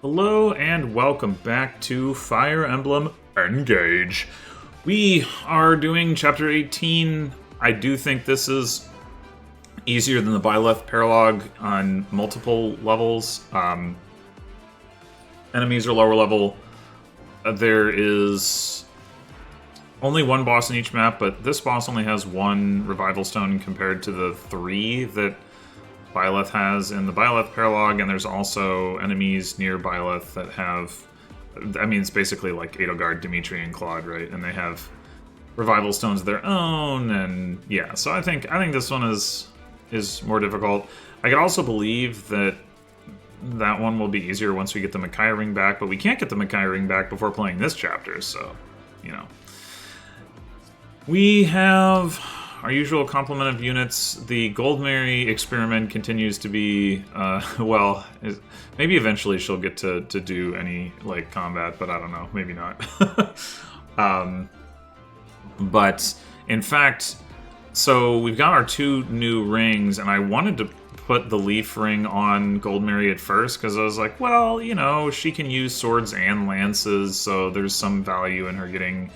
Hello and welcome back to Fire Emblem Engage. We are doing Chapter 18. I do think this is easier than the Byleth Paralog on multiple levels. Enemies are lower level. There is only one boss in each map, but this boss only has one Revival Stone compared to the 3 that Byleth has in the Byleth Paralog, and there's also enemies near Byleth that have... I mean, it's basically like Edelgard, Dimitri, and Claude, right? And they have Revival Stones of their own, and yeah, so I think this one is more difficult. I could also believe that one will be easier once we get the Makai ring back, but we can't get the Makai ring back before playing this chapter, so, you know. We have our usual complement of units. The Goldmary experiment continues to be, well, maybe eventually she'll get to do any, like, combat, but I don't know, maybe not. But, in fact, so we've got our 2 new rings, and I wanted to put the Leaf ring on Goldmary at first, because I was like, well, you know, she can use swords and lances, so there's some value in her getting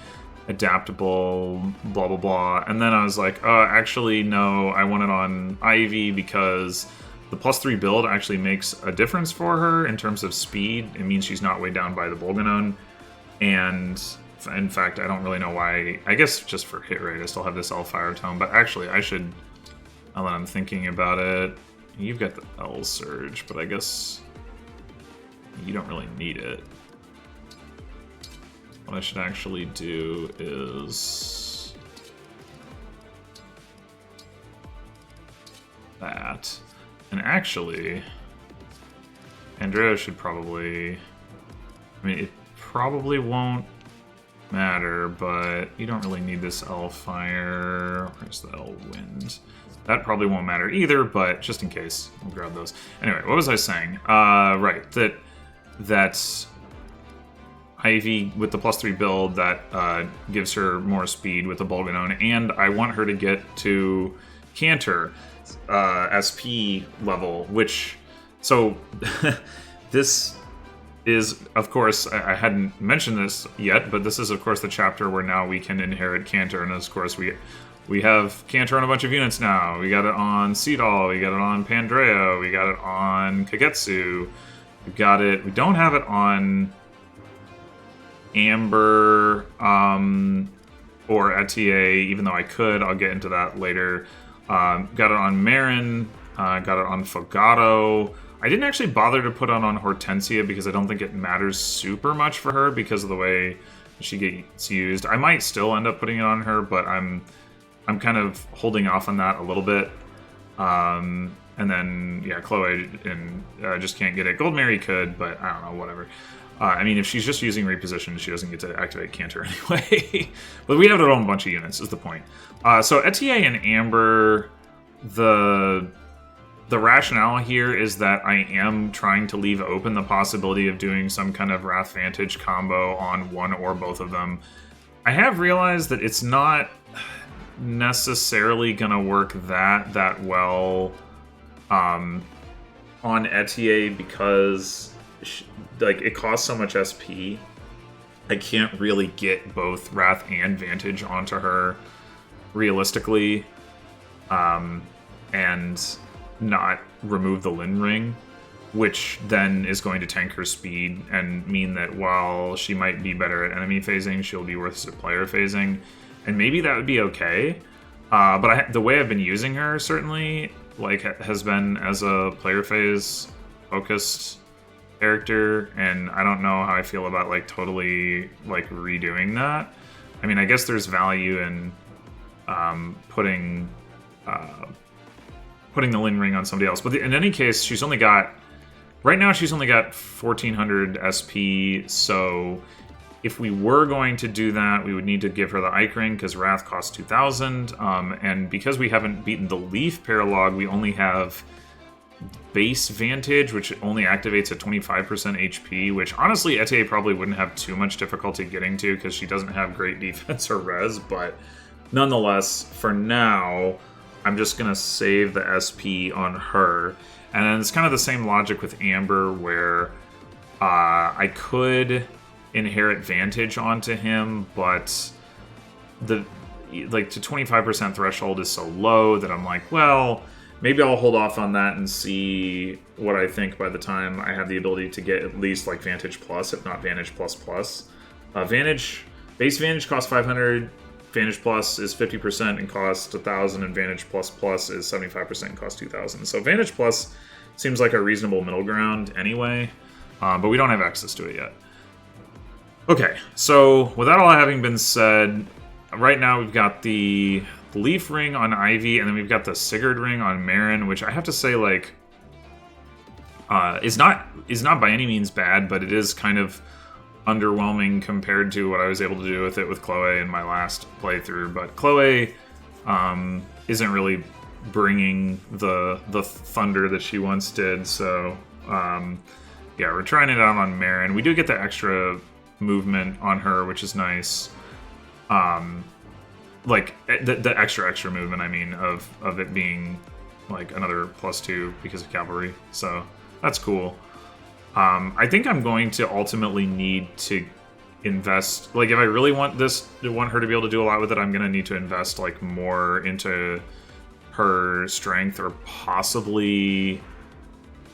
adaptable, blah blah blah. And then I was like, actually no, I want it on Ivy because the +3 build actually makes a difference for her in terms of speed. It means she's not weighed down by the Bolganon, and in fact I don't really know why. I guess just for hit rate I still have this L Fire Tome, but actually I should, now that I'm thinking about it, you've got the L Surge, but I guess you don't really need it. What I should actually do is that. And actually, Andrea should probably... I mean, it probably won't matter, but you don't really need this L Fire. Where's the L Wind? That probably won't matter either, but just in case, we'll grab those. Anyway, what was I saying? Right, that's Ivy with the +3 build that gives her more speed with the Bolganon, and I want her to get to Cantor SP level, which... So, this is, of course, I hadn't mentioned this yet, but this is, of course, the chapter where now we can inherit Cantor, and of course we have Cantor on a bunch of units now. We got it on Seedal, we got it on Pandrea, we got it on Kagetsu, we don't have it on Amber or Etier, even though I could. I'll get into that later. Got it on Marin, got it on Fogato. I didn't actually bother to put it on Hortensia because I don't think it matters super much for her because of the way she gets used. I might still end up putting it on her, but I'm kind of holding off on that a little bit. And then, yeah, Chloe and just can't get it. Goldmary could, but I don't know, whatever. I mean, if she's just using reposition, she doesn't get to activate Cantor anyway. But we have it on a bunch of units, is the point. So Etier and Amber, the rationale here is that I am trying to leave open the possibility of doing some kind of Wrath Vantage combo on one or both of them. I have realized that it's not necessarily going to work that well on Etier because... like, it costs so much SP. I can't really get both Wrath and Vantage onto her realistically, and not remove the Lin Ring, which then is going to tank her speed and mean that while she might be better at enemy phasing, she'll be worse at player phasing, and maybe that would be okay. But the way I've been using her certainly has been as a player phase focused character, and I don't know how I feel about totally redoing that. I mean, I guess there's value in putting the Lin Ring on somebody else, but in any case, right now she's only got 1400 SP, so if we were going to do that, we would need to give her the Ike Ring because Wrath costs 2000, and because we haven't beaten the Leaf Paralog, we only have base Vantage, which only activates at 25% HP, which honestly Etier probably wouldn't have too much difficulty getting to because she doesn't have great defense or res, but nonetheless, for now, I'm just going to save the SP on her. And then it's kind of the same logic with Amber, where I could inherit Vantage onto him, but the to 25% threshold is so low that I'm like, well, maybe I'll hold off on that and see what I think by the time I have the ability to get at least like Vantage Plus, if not Vantage Plus Plus. Base Vantage costs 500, Vantage Plus is 50% and costs 1,000, and Vantage Plus Plus is 75% and costs 2,000. So Vantage Plus seems like a reasonable middle ground anyway, but we don't have access to it yet. Okay, so with that all having been said, right now we've got the Leaf Ring on Ivy, and then we've got the Sigurd Ring on Marin, which I have to say, like, is not by any means bad, but it is kind of underwhelming compared to what I was able to do with it with Chloe in my last playthrough. But Chloe isn't really bringing the thunder that she once did, so yeah, we're trying it out on Marin. We do get the extra movement on her, which is nice. Like the extra movement, I mean, of it being like another +2 because of cavalry, so that's cool. I think I'm going to ultimately need to invest, like, if I really want her to be able to do a lot with it, I'm going to need to invest like more into her strength, or possibly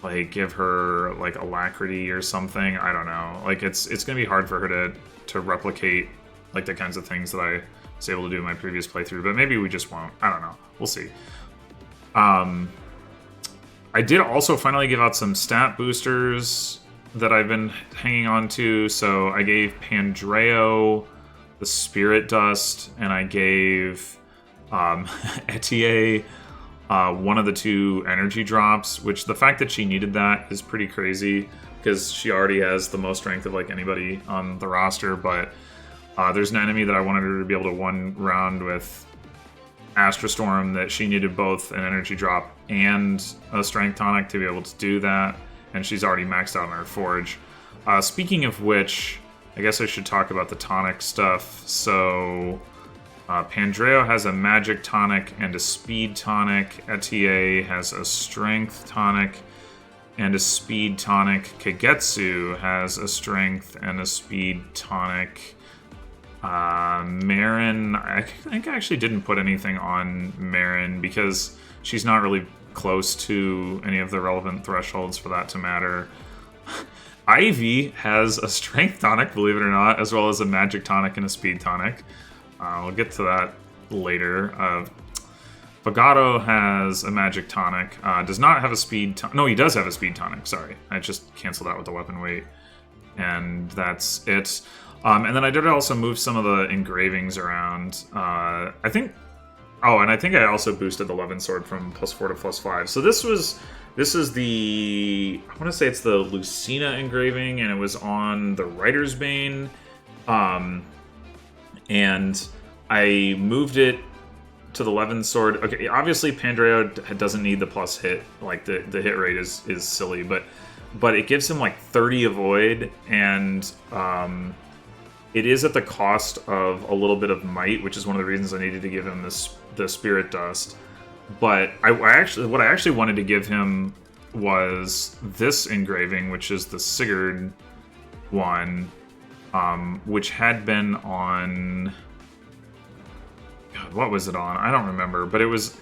like give her like alacrity or something. I don't know. Like it's going to be hard for her to replicate like the kinds of things that I was able to do in my previous playthrough, but maybe we just won't. I don't know. We'll see. I did also finally give out some stat boosters that I've been hanging on to. So I gave Pandreo the Spirit Dust, and I gave Etier one of the 2 energy drops, which the fact that she needed that is pretty crazy, because she already has the most strength of like anybody on the roster. But there's an enemy that I wanted her to be able to one round with Astra Storm that she needed both an energy drop and a strength tonic to be able to do that, and she's already maxed out on her forge. Speaking of which, I guess I should talk about the tonic stuff. So Pandreo has a magic tonic and a speed tonic. Etier has a strength tonic and a speed tonic. Kagetsu has a strength and a speed tonic. Marin, I think I actually didn't put anything on Marin because she's not really close to any of the relevant thresholds for that to matter. Ivy has a strength tonic, believe it or not, as well as a magic tonic and a speed tonic. We'll get to that later. Fagato has a magic tonic. Does not have a speed tonic. No, he does have a speed tonic. Sorry. I just canceled out with the weapon weight. And that's it. And then I did also move some of the engravings around. I think I also boosted the Levin Sword from +4 to +5. So this is the, I want to say it's the Lucina engraving, and it was on the Writer's Bane. And I moved it to the Levin Sword. Okay, obviously Pandreo doesn't need the plus hit. Like the hit rate is silly, but it gives him like 30 avoid, and it is at the cost of a little bit of might, which is one of the reasons I needed to give him the Spirit Dust. But what I actually wanted to give him was this engraving, which is the Sigurd one, which had been on, God, what was it on? I don't remember, but it was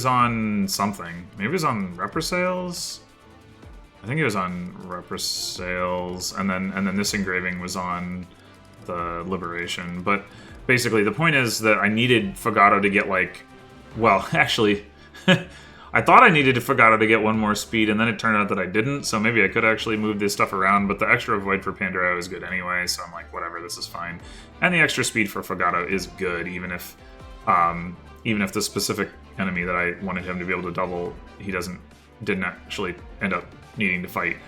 on something. Maybe it was on Represales. I think it was on Represales, and then this engraving was on the Liberation. But basically the point is that I needed Fagato to get like, well, actually I thought I needed Fagato to get one more speed, and then it turned out that I didn't, so maybe I could actually move this stuff around, but the extra avoid for Pandreo is good anyway, so I'm like, whatever, this is fine. And the extra speed for Fagato is good, even if the specific enemy that I wanted him to be able to double, he didn't actually end up needing to fight.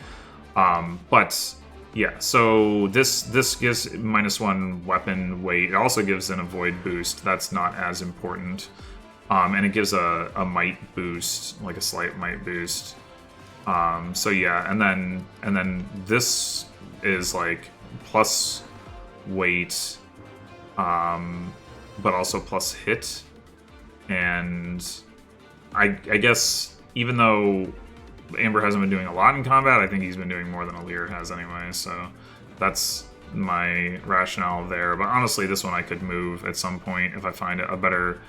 But yeah, so this gives -1 weapon weight. It also gives an avoid boost. That's not as important. And it gives a might boost, like a slight might boost. So yeah, and then this is like plus weight, but also plus hit. And I guess even though Amber hasn't been doing a lot in combat. I think he's been doing more than Alir has anyway, so that's my rationale there. But honestly, this one I could move at some point if I find a better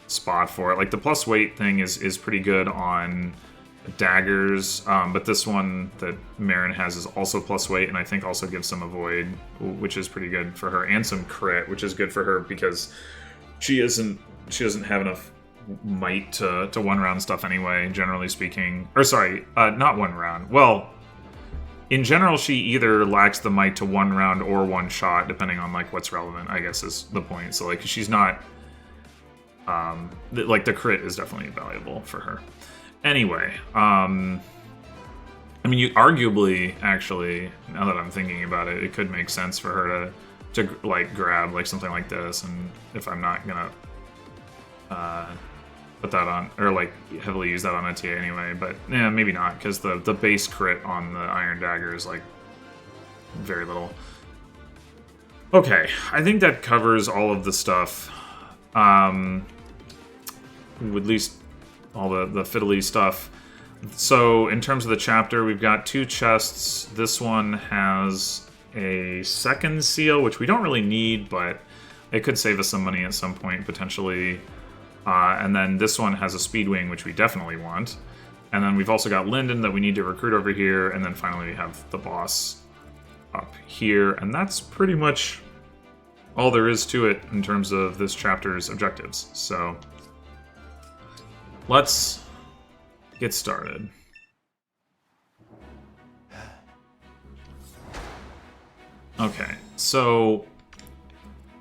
spot for it. Like, the plus weight thing is pretty good on daggers, but this one that Marin has is also plus weight, and I think also gives some avoid, which is pretty good for her, and some crit, which is good for her because she doesn't have enough might to one round stuff anyway, generally speaking. Or sorry, not one round. Well, in general, she either lacks the might to one round or one shot, depending on like what's relevant, I guess is the point. So like she's not like the crit is definitely valuable for her. Anyway, I mean, you arguably, actually, now that I'm thinking about it, it could make sense for her to like grab like something like this, and if I'm not gonna put that on, or like heavily use that on a TA anyway, but yeah, maybe not, because the base crit on the Iron Dagger is like very little. Okay, I think that covers all of the stuff. At least all the fiddly stuff. So in terms of the chapter, we've got 2 chests. This one has a second seal, which we don't really need, but it could save us some money at some point, potentially. And then this one has a speed wing, which we definitely want. And then we've also got Linden that we need to recruit over here. And then finally we have the boss up here. And that's pretty much all there is to it in terms of this chapter's objectives. So let's get started. Okay, so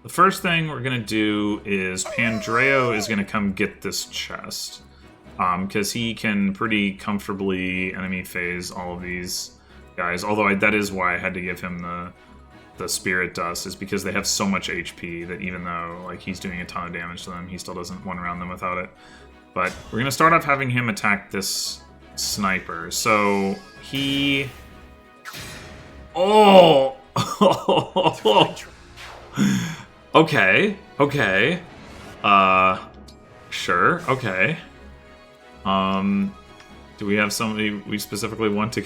the first thing we're gonna do is Pandreo is gonna come get this chest, because he can pretty comfortably enemy phase all of these guys. Although that is why I had to give him the Spirit Dust, is because they have so much HP that even though like he's doing a ton of damage to them, he still doesn't one round them without it. But we're going to start off having him attack this sniper. So he... Oh! Okay. Okay. Sure. Okay. Do we have somebody we specifically want to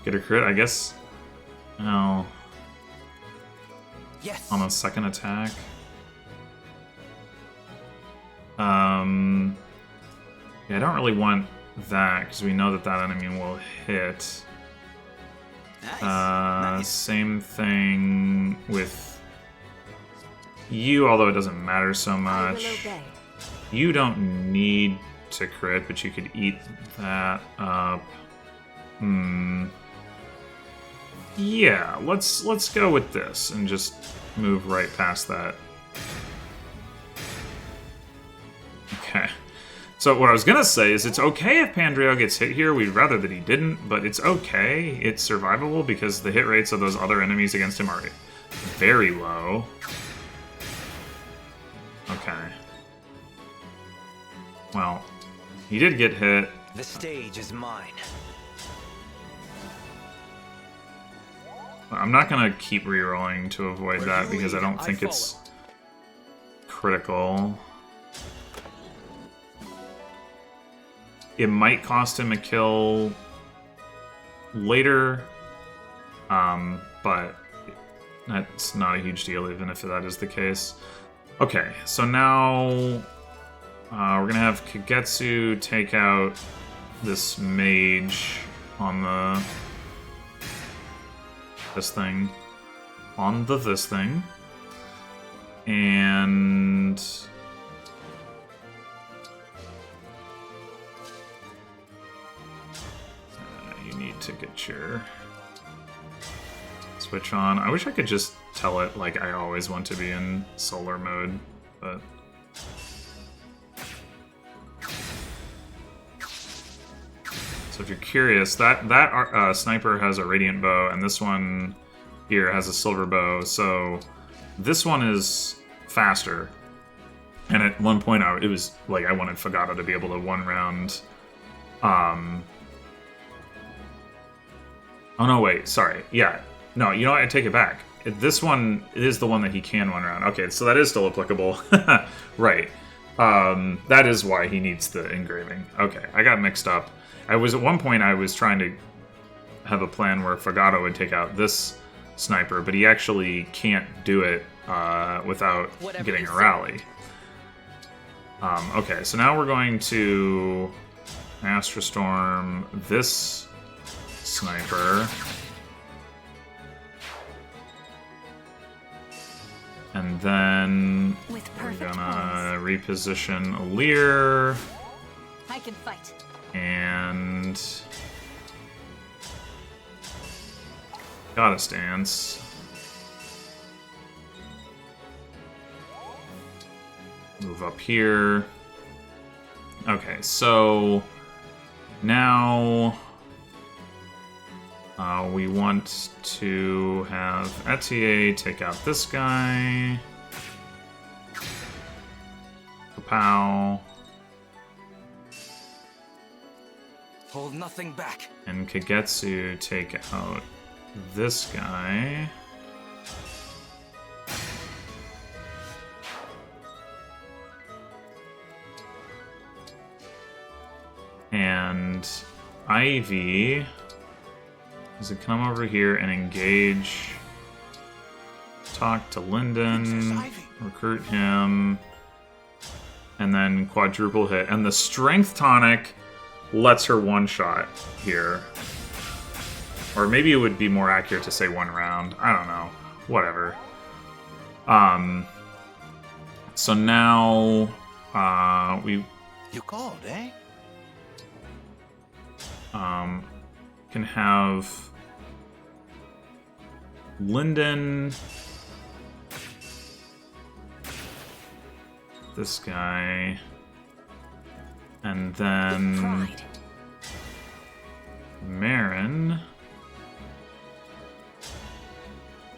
get a crit? I guess... Oh. Yes. On a second attack. Yeah, I don't really want that, because we know that that enemy will hit. Nice. Same thing with you, although it doesn't matter so much. You don't need to crit, but you could eat that up. Yeah, let's go with this and just move right past that. Okay. So what I was gonna say is it's okay if Pandreo gets hit here. We'd rather that he didn't, but it's okay. It's survivable because the hit rates of those other enemies against him are very low. Okay. Well, he did get hit. The stage is mine. I'm not gonna keep rerolling to avoid that because I don't think it's critical. It might cost him a kill later, but that's not a huge deal even if that is the case. Okay, so now we're gonna have Kagetsu take out this mage on the this thing, and you need to get your switch on. I wish I could just tell it like I always want to be in solar mode, but so if you're curious, that sniper has a radiant bow, and this one here has a silver bow. So this one is faster. And at one point, it was like I wanted Fagata to be able to one round. Oh no, wait, sorry. Yeah, no, you know what? I take it back. This one is the one that he can one round. Okay, so that is still applicable. Right. That is why he needs the engraving. Okay, I got mixed up. At one point I was trying to have a plan where Fagato would take out this sniper, but he actually can't do it without getting a rally. Okay, so now we're going to Astrostorm this sniper. And then we're gonna reposition Alir. I can fight. And Goddess Dance. Move up here. Okay, so now we want to have Etier take out this guy. Kapow. Hold nothing back. And Kagetsu take out this guy. And Ivy is to come over here and engage. Talk to Linden, recruit him, and then quadruple hit. And the Strength Tonic lets her one-shot here. Or maybe it would be more accurate to say one round. I don't know. Whatever. So now we... You called, eh? Can have Linden, this guy, and then Marin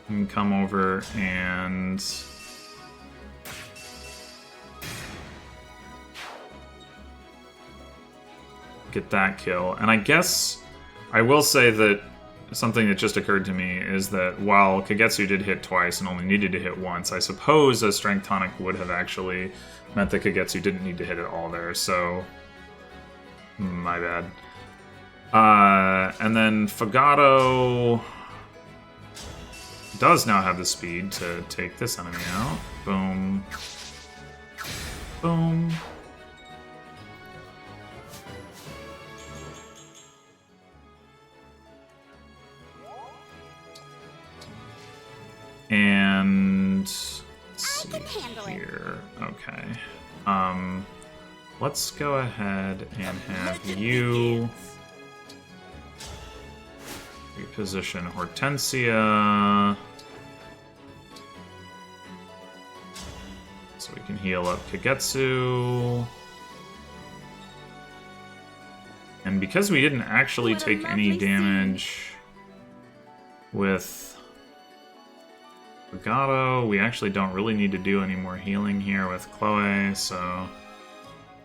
can come over and get that kill. And I guess I will say that something that just occurred to me is that while Kagetsu did hit twice and only needed to hit once, I suppose a Strength Tonic would have actually meant that Kagetsu didn't need to hit it all there, so my bad. And then Fagato does now have the speed to take this enemy out. Boom. Boom. And let's see here. Okay. Let's go ahead and have you reposition Hortensia so we can heal up Kagetsu. And because we didn't actually take any damage with Fagato, we actually don't really need to do any more healing here with Chloe, so I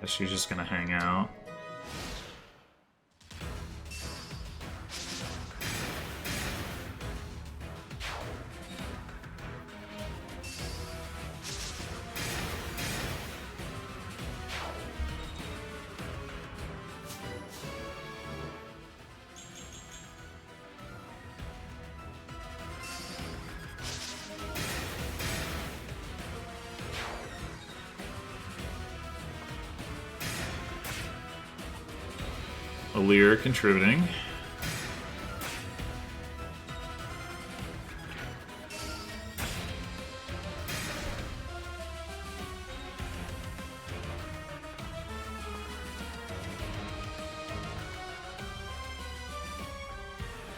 guess she's just gonna hang out. Alir contributing.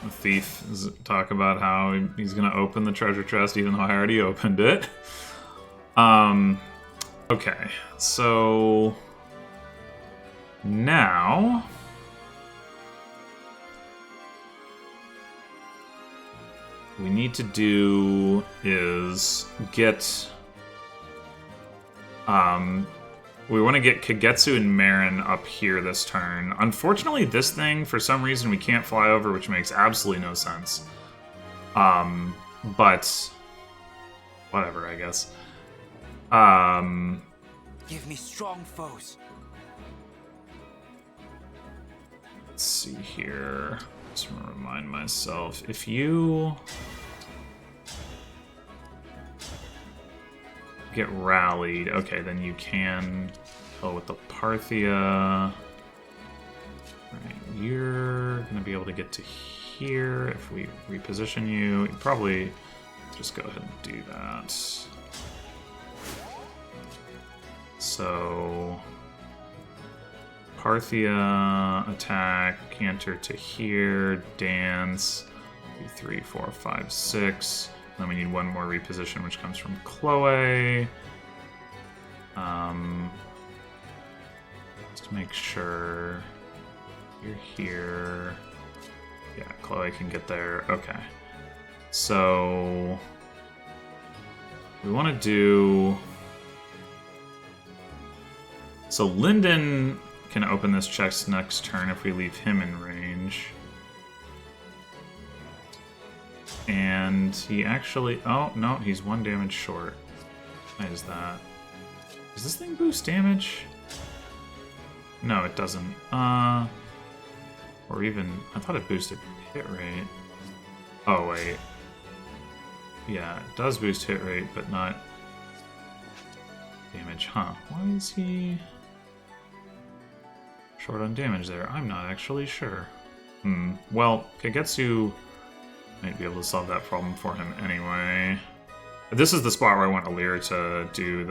The thief is talk about how he's gonna open the treasure chest even though I already opened it. Okay, so now we need to do is get we want to get Kagetsu and Marin up here this turn. Unfortunately, this thing, for some reason, we can't fly over, which makes absolutely no sense. But whatever, I guess. Give me strong foes. Let's see here. Just want to remind myself. If you get rallied, okay, then you can go with the Parthia. Right, you're gonna be able to get to here if we reposition you. You'd probably just go ahead and do that. So Parthia attack, canter to here, dance, 3, 4, 5, 6. Then we need one more reposition, which comes from Chloe. Just to make sure you're here. Yeah, Chloe can get there. Okay. So we want to do. So Lyndon can open this chest next turn if we leave him in range. And he actually... Oh, no, he's 1 damage short. Why is that? Does this thing boost damage? No, it doesn't. Or even... I thought it boosted hit rate. Oh, wait. Yeah, it does boost hit rate, but not damage. Huh. Why is he short on damage there? I'm not actually sure. Well, Kagetsu might be able to solve that problem for him anyway. This is the spot where I want Alir to do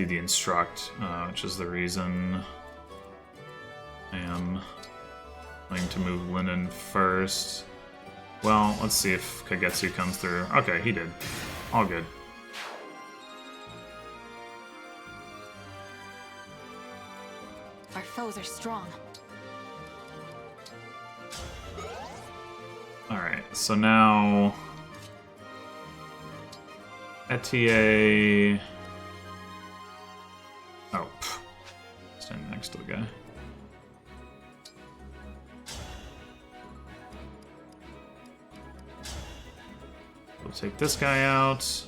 the instruct, which is the reason I am going to move Linden first. Well, let's see if Kagetsu comes through. Okay, he did. All good. Our foes are strong. Alright, so now Etier. Oh, standing next to the guy. We'll take this guy out.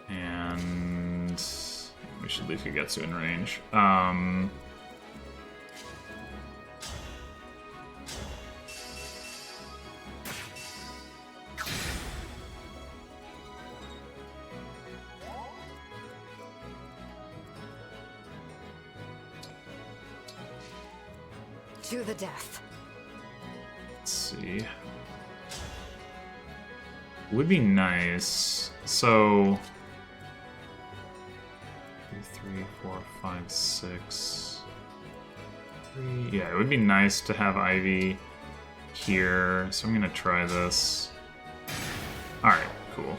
And we should leave Kagetsu in range. To the death. Let's see. Would be nice. So 3, 4, 5, 6. 3. Yeah, it would be nice to have Ivy here. So I'm gonna try this. All right, cool.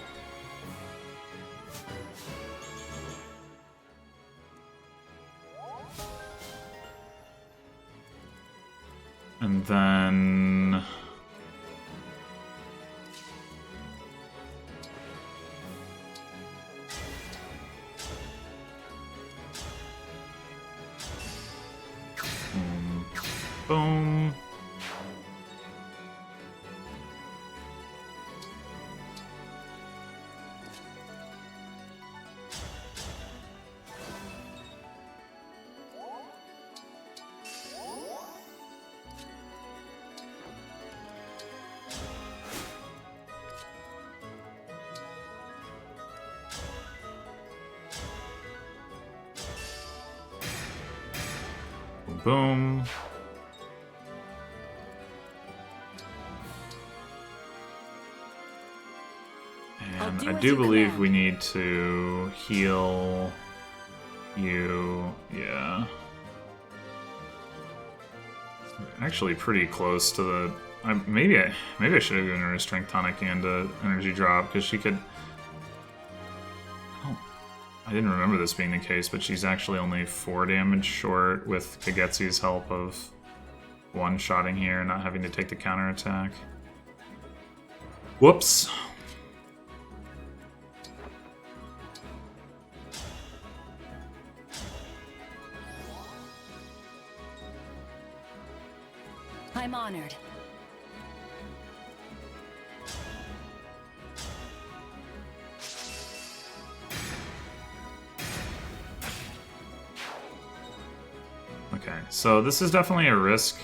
And then boom. Boom. And I do believe we need to heal you. Yeah. Actually pretty close to the... maybe I should have given her a strength tonic and a energy drop, because she could... I didn't remember this being the case, but she's actually only 4 damage short with Kagetsu's help of one-shotting here, not having to take the counterattack. Whoops. I'm honored. Okay, so this is definitely a risk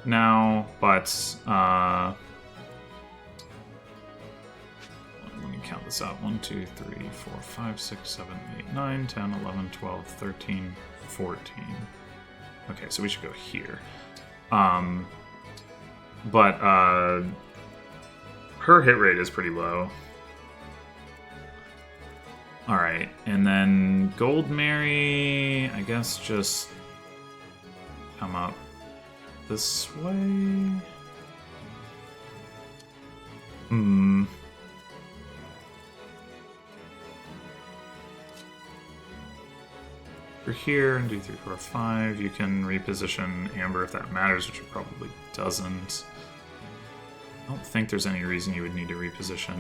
now, but let me count this out. 1, 2, 3, 4, 5, 6, 7, 8, 9, 10, 11, 12, 13, 14. Okay, so we should go here. But her hit rate is pretty low. Alright, and then Gold Mary, I guess just come up this way? You're here and do 3, 4, 5. You can reposition Amber if that matters, which it probably doesn't. I don't think there's any reason you would need to reposition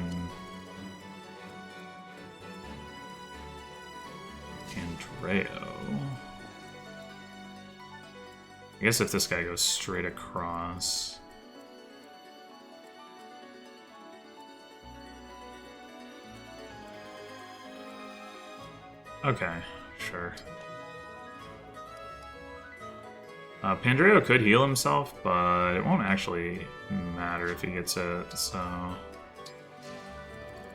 Andreo. I guess if this guy goes straight across. Okay, sure. Pandreo could heal himself, but it won't actually matter if he gets it, so I'm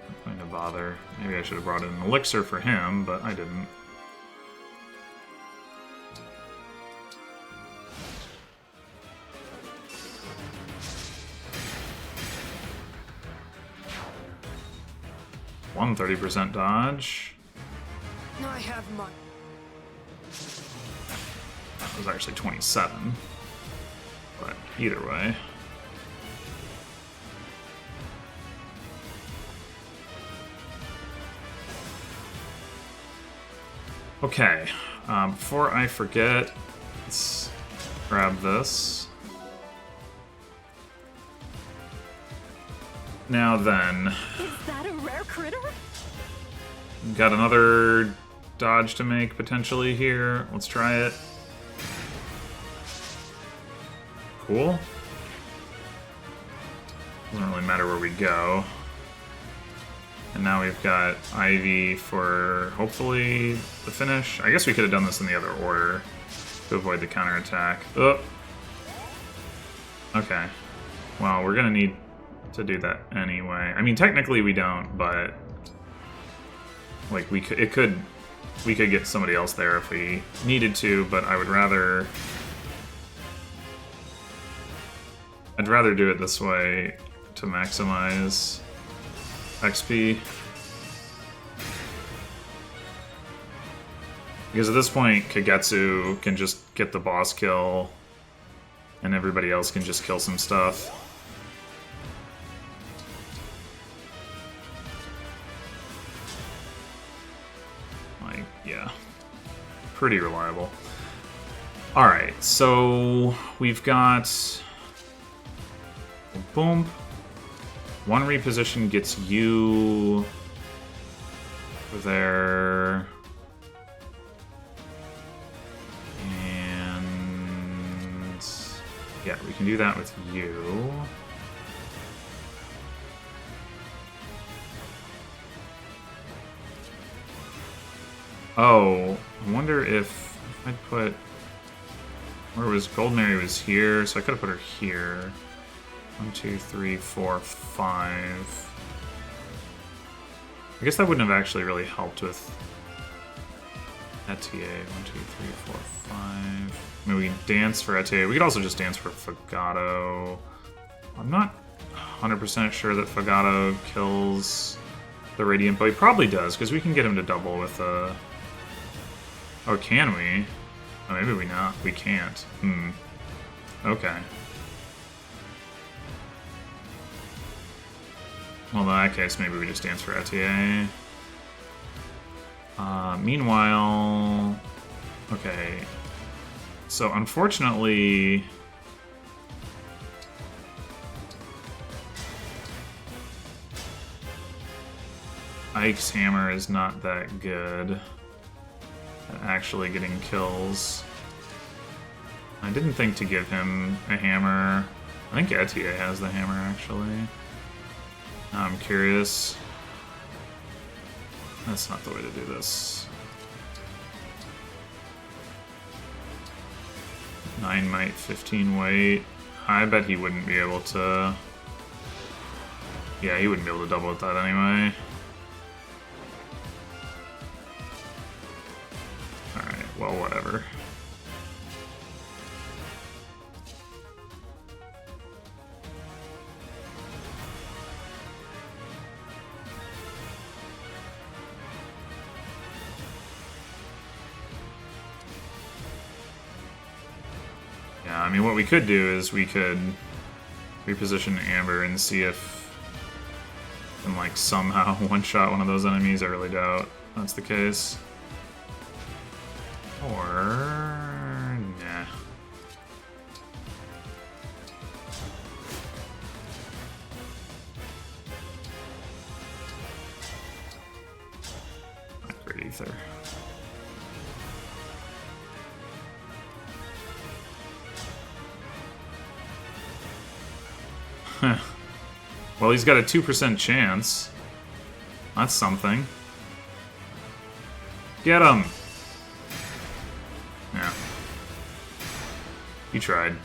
not going to bother. Maybe I should have brought in an elixir for him, but I didn't. One 30% dodge. I have mine. That was actually 27. But either way. Okay. Before I forget, let's grab this. Now then. Is that a rare critter? Got another dodge to make potentially here. Let's try it. Cool. Doesn't really matter where we go. And now we've got Ivy for hopefully the finish. I guess we could have done this in the other order to avoid the counterattack. Oh. Okay. Well, we're gonna need to do that anyway. I mean, technically we don't, but like we could get somebody else there if we needed to, but I'd rather do it this way to maximize XP. Because at this point, Kagetsu can just get the boss kill, and everybody else can just kill some stuff. Like, yeah. Pretty reliable. Alright, so we've got... Boom. One reposition gets you there. And yeah, we can do that with you. Oh, I wonder if I'd put... Where was Gold Mary was here, so I could have put her here. 1, 2, 3, 4, 5. I guess that wouldn't have actually really helped with Etier. 1, 2, 3, 4, 5. I mean, we can dance for Etier. We could also just dance for Fagato. I'm not 100% sure that Fagato kills the Radiant, but he probably does, because we can get him to double with a... Oh, can we? Oh, maybe we not. We can't. Okay. Well, in that case, maybe we just dance for Etier. Meanwhile... Okay. So, unfortunately... Ike's hammer is not that good at actually getting kills. I didn't think to give him a hammer. I think Etier has the hammer, actually. Now I'm curious. That's not the way to do this. 9 might, 15 weight. I bet he wouldn't be able to... Yeah, he wouldn't be able to double with that anyway. Alright, well, whatever. Yeah, I mean, what we could do is we could reposition Amber and see if we can, like, somehow one-shot one of those enemies. I really doubt that's the case. Or... nah. Not great ether. Well, he's got a 2% chance. That's something. Get him! Yeah. He tried.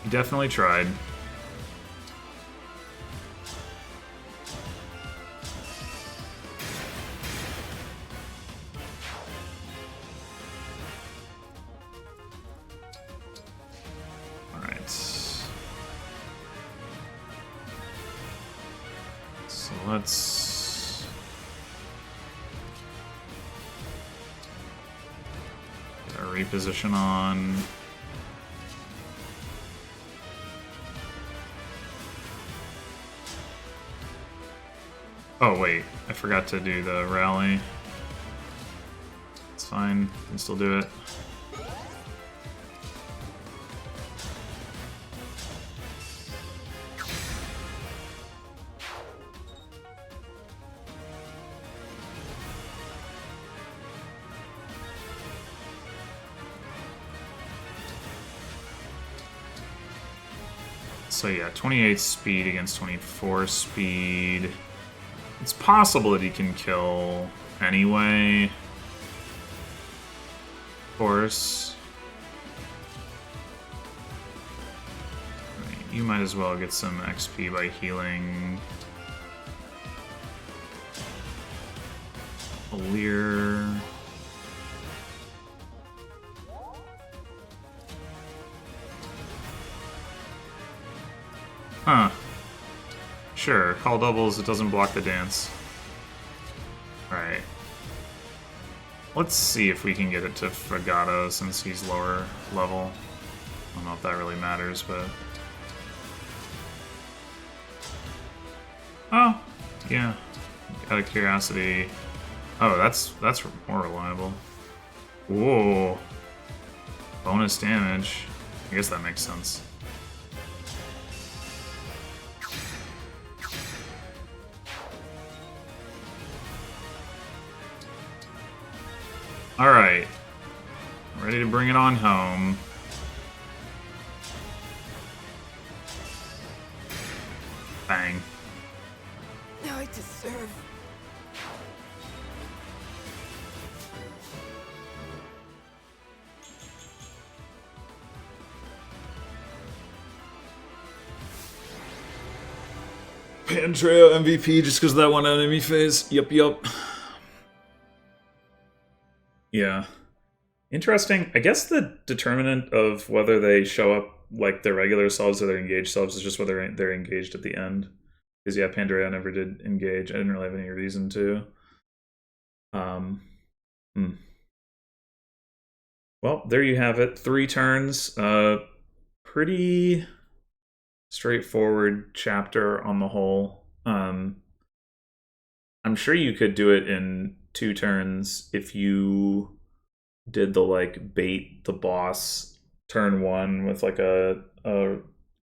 He definitely tried. Let's get our reposition on. Oh wait, I forgot to do the rally. It's fine, I can still do it. So yeah, 28 speed against 24 speed. It's possible that he can kill anyway. Of course. Right, you might as well get some XP by healing Lear. Huh. Sure, call doubles, it doesn't block the dance. Alright. Let's see if we can get it to Fregato since he's lower level. I don't know if that really matters, but... Oh, yeah. Out of curiosity... Oh, that's more reliable. Whoa. Bonus damage. I guess that makes sense. Alright. Ready to bring it on home. Bang. Now I deserve. Pantrea MVP just because of that one enemy phase. Yup. Yeah. Interesting. I guess the determinant of whether they show up like their regular selves or their engaged selves is just whether they're engaged at the end. Because yeah, Pandrea never did engage. I didn't really have any reason to. Well, there you have it. 3 turns. Pretty straightforward chapter on the whole. I'm sure you could do it in 2 turns if you did the like bait the boss turn 1 with like a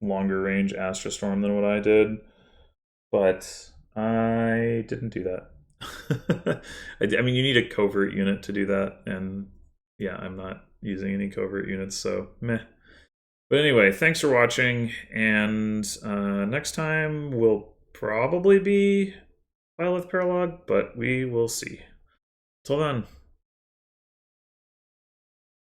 longer range Astra Storm than what I did, but I didn't do that. I mean, you need a covert unit to do that, and yeah, I'm not using any covert units, so meh. But anyway, thanks for watching, and next time will probably be Violet Paralog, but we will see. Till then.